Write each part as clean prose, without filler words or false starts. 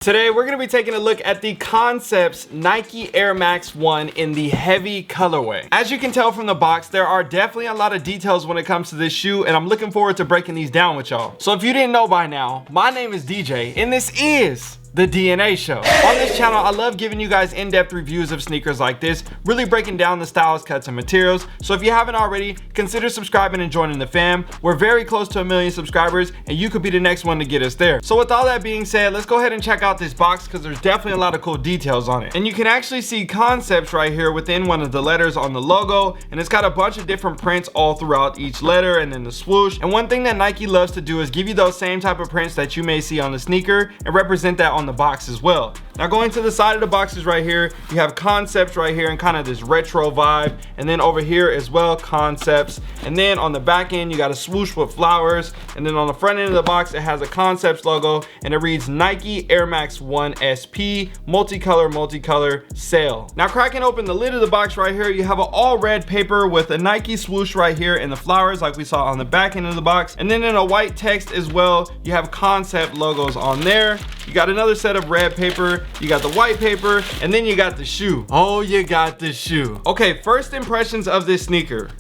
Today we're going to be taking a look at the Concepts Nike Air Max 1 in the heavy colorway. As you can tell from the box, there are definitely a lot of details when it comes to this shoe, and I'm looking forward to breaking these down with y'all. So if you didn't know by now, my name is DJ and this is the DNA Show. On this channel, I love giving you guys in-depth reviews of sneakers like this, really breaking down the styles, cuts, and materials. So if you haven't already, consider subscribing and joining the fam. We're very close to 1 million subscribers, and you could be the next one to get us there. So with all that being said, let's go ahead and check out this box because there's definitely a lot of cool details on it. And you can actually see Concepts right here within one of the letters on the logo, and it's got a bunch of different prints all throughout each letter and then the swoosh. And one thing that Nike loves to do is give you those same type of prints that you may see on the sneaker and represent that on the box as well. Now going to the side of the boxes right here, you have Concepts right here and kind of this retro vibe, and then over here as well, Concepts. And then on the back end, you got a swoosh with flowers, and then on the front end of the box, it has a Concepts logo and it reads Nike Air Max 1 SP multicolor sale. Now cracking open the lid of the box right here, you have an all red paper with a Nike swoosh right here and the flowers like we saw on the back end of the box, and then in a white text as well, you have Concept logos on there. You got another set of red paper, you got the white paper, and then you got the shoe. Oh, you got the shoe. Okay, first impressions of this sneaker.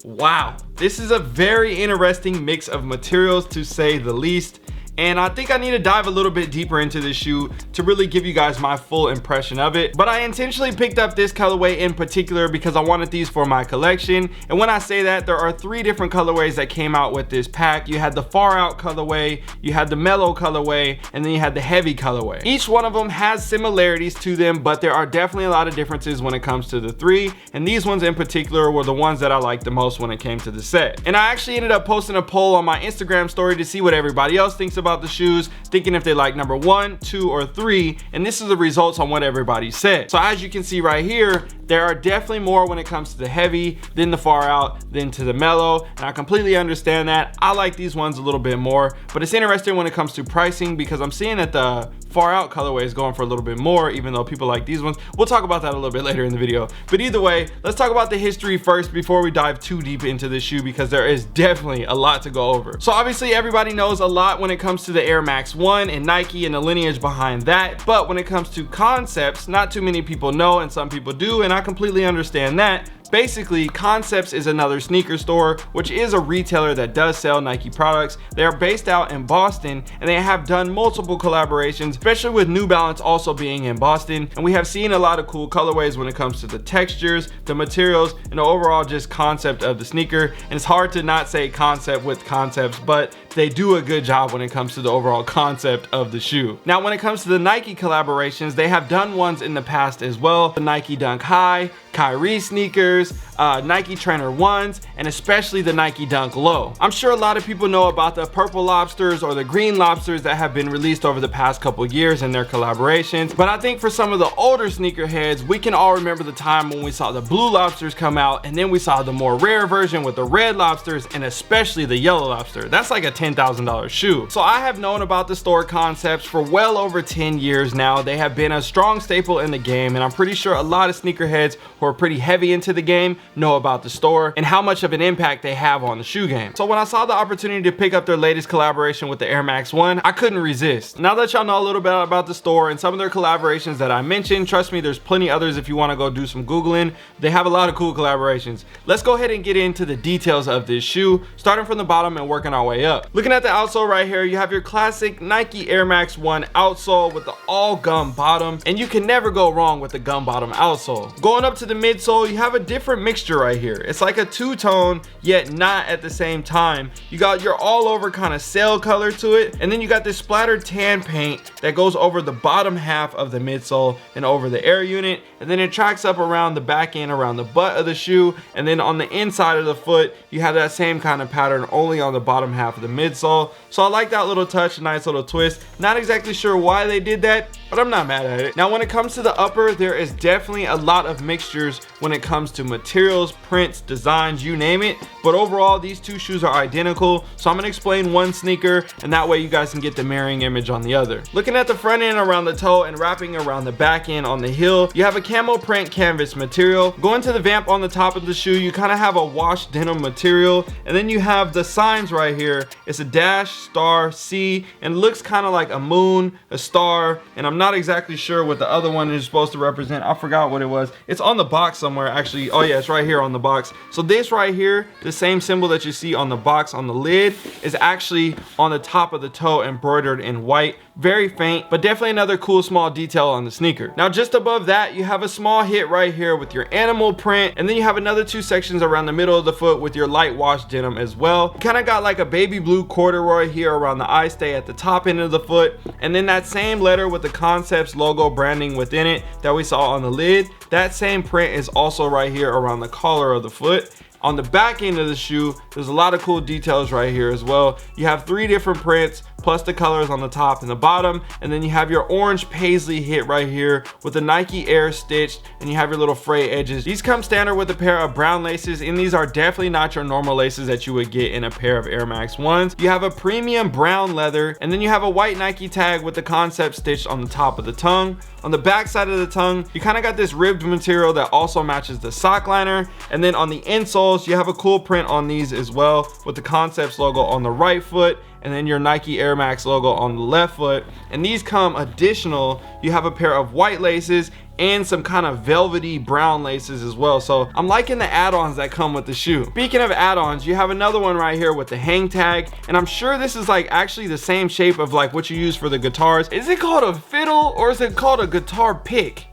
Wow, this is a very interesting mix of materials to say the least. And I think I need to dive a little bit deeper into this shoe to really give you guys my full impression of it. But I intentionally picked up this colorway in particular because I wanted these for my collection. And when I say that, there are 3 different colorways that came out with this pack. You had the far out colorway, you had the mellow colorway, and then you had the heavy colorway. Each one of them has similarities to them, but there are definitely a lot of differences when it comes to the 3. And these ones in particular were the ones that I liked the most when it came to the set. And I actually ended up posting a poll on my Instagram story to see what everybody else thinks about the shoes, thinking if they like number 1, 2, or 3, and this is the results on what everybody said. So as you can see right here, there are definitely more when it comes to the heavy than the far out than to the mellow, and I completely understand that. I like these ones a little bit more, but it's interesting when it comes to pricing because I'm seeing that the far out colorway is going for a little bit more, even though people like these ones. We'll talk about that a little bit later in the video, but either way, let's talk about the history first before we dive too deep into this shoe because there is definitely a lot to go over. So obviously everybody knows a lot when it comes to the Air Max 1 and Nike and the lineage behind that, but when it comes to Concepts, not too many people know and some people do, and I completely understand that. Basically, Concepts is another sneaker store, which is a retailer that does sell Nike products. They are based out in Boston, and they have done multiple collaborations, especially with New Balance also being in Boston. And we have seen a lot of cool colorways when it comes to the textures, the materials, and the overall just concept of the sneaker. And it's hard to not say concept with Concepts, but they do a good job when it comes to the overall concept of the shoe. Now, when it comes to the Nike collaborations, they have done ones in the past as well. The Nike Dunk High, Kyrie sneakers, Nike Trainer 1s, and especially the Nike Dunk Low. I'm sure a lot of people know about the purple lobsters or the green lobsters that have been released over the past couple years in their collaborations, but I think for some of the older sneakerheads, we can all remember the time when we saw the blue lobsters come out, and then we saw the more rare version with the red lobsters and especially the yellow lobster. That's like a $10,000 shoe. So I have known about the store Concepts for well over 10 years now. They have been a strong staple in the game, and I'm pretty sure a lot of sneakerheads who are pretty heavy into the game know about the store and how much of an impact they have on the shoe game. So when I saw the opportunity to pick up their latest collaboration with the Air Max 1, I couldn't resist. Now that y'all know a little bit about the store and some of their collaborations that I mentioned, trust me, there's plenty others if you want to go do some Googling. They have a lot of cool collaborations. Let's go ahead and get into the details of this shoe, starting from the bottom and working our way up. Looking at the outsole right here, you have your classic Nike Air Max 1 outsole with the all gum bottom, and you can never go wrong with the gum bottom outsole. Going up to the midsole, you have a different mixture right here. It's like a two-tone, yet not at the same time. You got your all over kind of sail color to it, and then you got this splattered tan paint that goes over the bottom half of the midsole and over the air unit, and then it tracks up around the back end, around the butt of the shoe, and then on the inside of the foot, you have that same kind of pattern only on the bottom half of the midsole. So I like that little touch, nice little twist. Not exactly sure why they did that, but I'm not mad at it. Now when it comes to the upper, there is definitely a lot of mixtures when it comes to materials, prints, designs, you name it, but overall these two shoes are identical. So I'm gonna explain one sneaker, and that way you guys can get the mirroring image on the other. Looking at the front end around the toe and wrapping around the back end on the heel, you have a camo print canvas material. Going to the vamp on the top of the shoe, you kind of have a washed denim material, and then you have the signs right here. It's a dash, star, C, and it looks kind of like a moon, a star, and I'm not exactly sure what the other one is supposed to represent. I forgot what it was. It's on the box somewhere actually. Oh yeah, it's right here on the box. So this right here, the same symbol that you see on the box on the lid, is actually on the top of the toe embroidered in white. Very faint, but definitely another cool small detail on the sneaker. Now just above that, you have a small hit right here with your animal print, and then you have another two sections around the middle of the foot with your light wash denim as well. You kind of got like a baby blue corduroy here around the eye stay at the top end of the foot, and then that same letter with the Concepts logo branding within it that we saw on the lid, that same print is also right here around the collar of the foot. On the back end of the shoe, there's a lot of cool details right here as well. You have 3 different prints plus the colors on the top and the bottom, and then you have your orange paisley hit right here with the Nike Air stitched, and you have your little fray edges. These come standard with a pair of brown laces, and these are definitely not your normal laces that you would get in a pair of Air Max 1s. You have a premium brown leather, and then you have a white Nike tag with the Concept stitched on the top of the tongue. On the back side of the tongue, you kind of got this ribbed material that also matches the sock liner, and then on the insoles, you have a cool print on these as well with the Concepts logo on the right foot, and then your Nike Air Max logo on the left foot. And these come additional. You have a pair of white laces and some kind of velvety brown laces as well. So I'm liking the add-ons that come with the shoe. Speaking of add-ons, you have another one right here with the hang tag, and I'm sure this is like actually the same shape of like what you use for the guitars. Is it called a fiddle or is it called a guitar pick?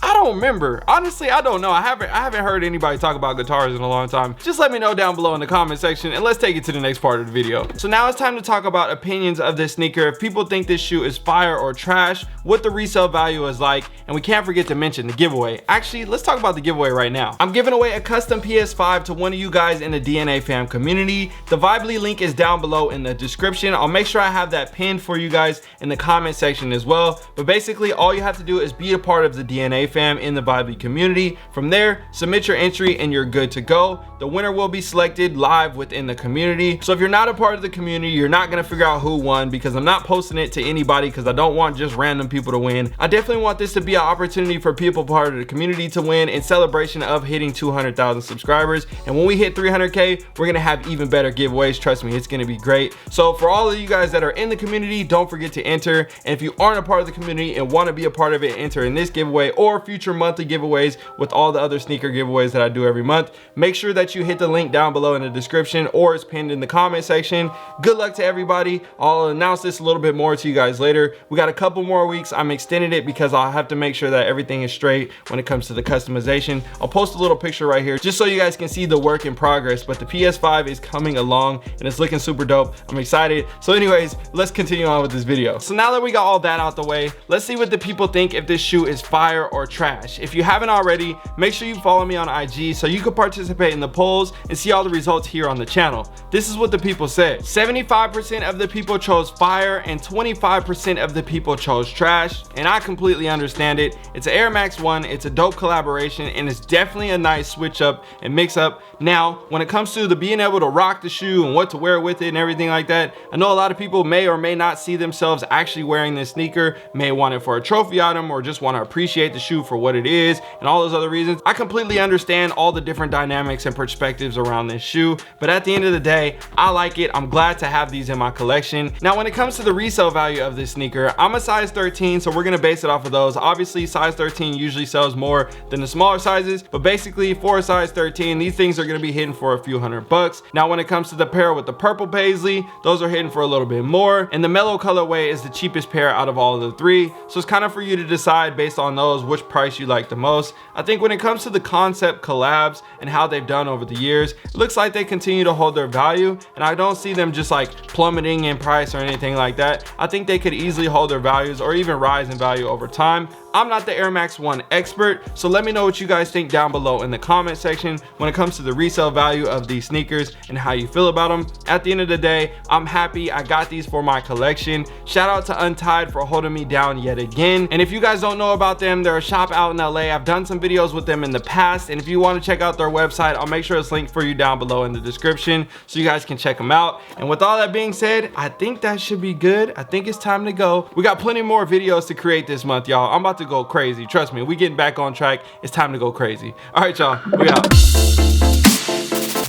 I don't remember. Honestly, I don't know. I haven't heard anybody talk about guitars in a long time. Just let me know down below in the comment section, and let's take it to the next part of the video. So now it's time to talk about opinions of this sneaker. If people think this shoe is fire or trash, what the resale value is like, and we can't forget to mention the giveaway. Actually, let's talk about the giveaway right now. I'm giving away a custom PS5 to one of you guys in the DNA fam community. The Vibely link is down below in the description. I'll make sure I have that pinned for you guys in the comment section as well. But basically, all you have to do is be a part of the DNA fam in the Vibely community. From there, submit your entry and you're good to go. The winner will be selected live within the community. So if you're not a part of the community, you're not gonna figure out who won, because I'm not posting it to anybody because I don't want just random people to win. I definitely want this to be an opportunity for people part of the community to win in celebration of hitting 200,000 subscribers. And when we hit 300K, we're gonna have even better giveaways. Trust me, it's gonna be great. So for all of you guys that are in the community, don't forget to enter. And if you aren't a part of the community and want to be a part of it, enter in this giveaway or future monthly giveaways with all the other sneaker giveaways that I do every month. Make sure that you hit the link down below in the description, or it's pinned in the comment section. Good luck to everybody. I'll announce this a little bit more to you guys later. We got a couple more weeks. I'm extending it because I'll have to make sure that everything is straight when it comes to the customization. I'll post a little picture right here just so you guys can see the work in progress, but the PS5 is coming along and it's looking super dope. I'm excited. So anyways, let's continue on with this video. So now that we got all that out the way, let's see what the people think if this shoe is fire or trash. If you haven't already, make sure you follow me on IG so you can participate in the polls and see all the results here on the channel. This is what the people said. 75% of the people chose fire and 25% of the people chose trash, and I completely understand it. It's an Air Max 1, it's a dope collaboration, and it's definitely a nice switch up and mix up. Now, when it comes to the being able to rock the shoe and what to wear with it and everything like that, I know a lot of people may or may not see themselves actually wearing this sneaker, may want it for a trophy item or just want to appreciate the shoe for what it is and all those other reasons. I completely understand all the different dynamics and perspectives around this shoe, but at the end of the day, I like it. I'm glad to have these in my collection. Now, when it comes to the resale value of this sneaker, I'm a size 13, so we're gonna base it off of those. Obviously, size 13 usually sells more than the smaller sizes, but basically for a size 13, these things are gonna be hitting for a few $100. Now, when it comes to the pair with the purple paisley, those are hitting for a little bit more, and the Mellow colorway is the cheapest pair out of all of the three. So it's kind of for you to decide based on those which price you like the most. I think when it comes to the concept collabs and how they've done over the years, it looks like they continue to hold their value, and I don't see them just like plummeting in price or anything like that. I think they could easily hold their values or even rise in value over time. I'm not the Air Max 1 expert, so let me know what you guys think down below in the comment section when it comes to the resale value of these sneakers and how you feel about them. At the end of the day, I'm happy I got these for my collection. Shout out to Untied for holding me down yet again. And if you guys don't know about them, they're a shop out in LA. I've done some videos with them in the past, and if you want to check out their website, I'll make sure it's linked for you down below in the description so you guys can check them out. And with all that being said, I think that should be good. I think it's time to go. We got plenty more videos to create this month, y'all. I'm about to go crazy. Trust me, we getting back on track. It's time to go crazy. All right, y'all, we out.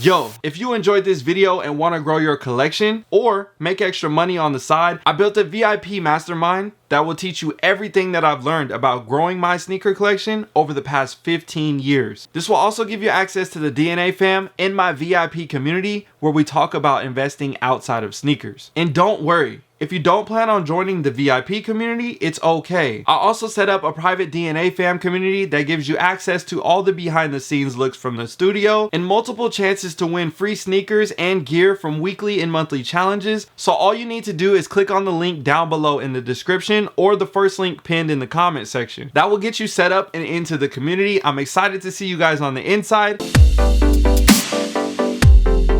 Yo, if you enjoyed this video and want to grow your collection or make extra money on the side, I built a VIP mastermind that will teach you everything that I've learned about growing my sneaker collection over the past 15 years. This will also give you access to the DNA fam in my VIP community where we talk about investing outside of sneakers. And don't worry, if you don't plan on joining the VIP community, it's okay. I also set up a private DNA fam community that gives you access to all the behind the scenes looks from the studio and multiple chances to win free sneakers and gear from weekly and monthly challenges. So all you need to do is click on the link down below in the description or the first link pinned in the comment section. That will get you set up and into the community. I'm excited to see you guys on the inside.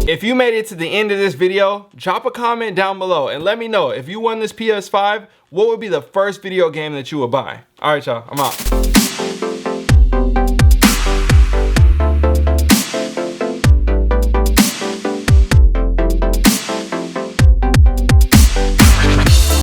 If you made it to the end of this video, drop a comment down below and let me know if you won this PS5, what would be the first video game that you would buy? All right, y'all, I'm out.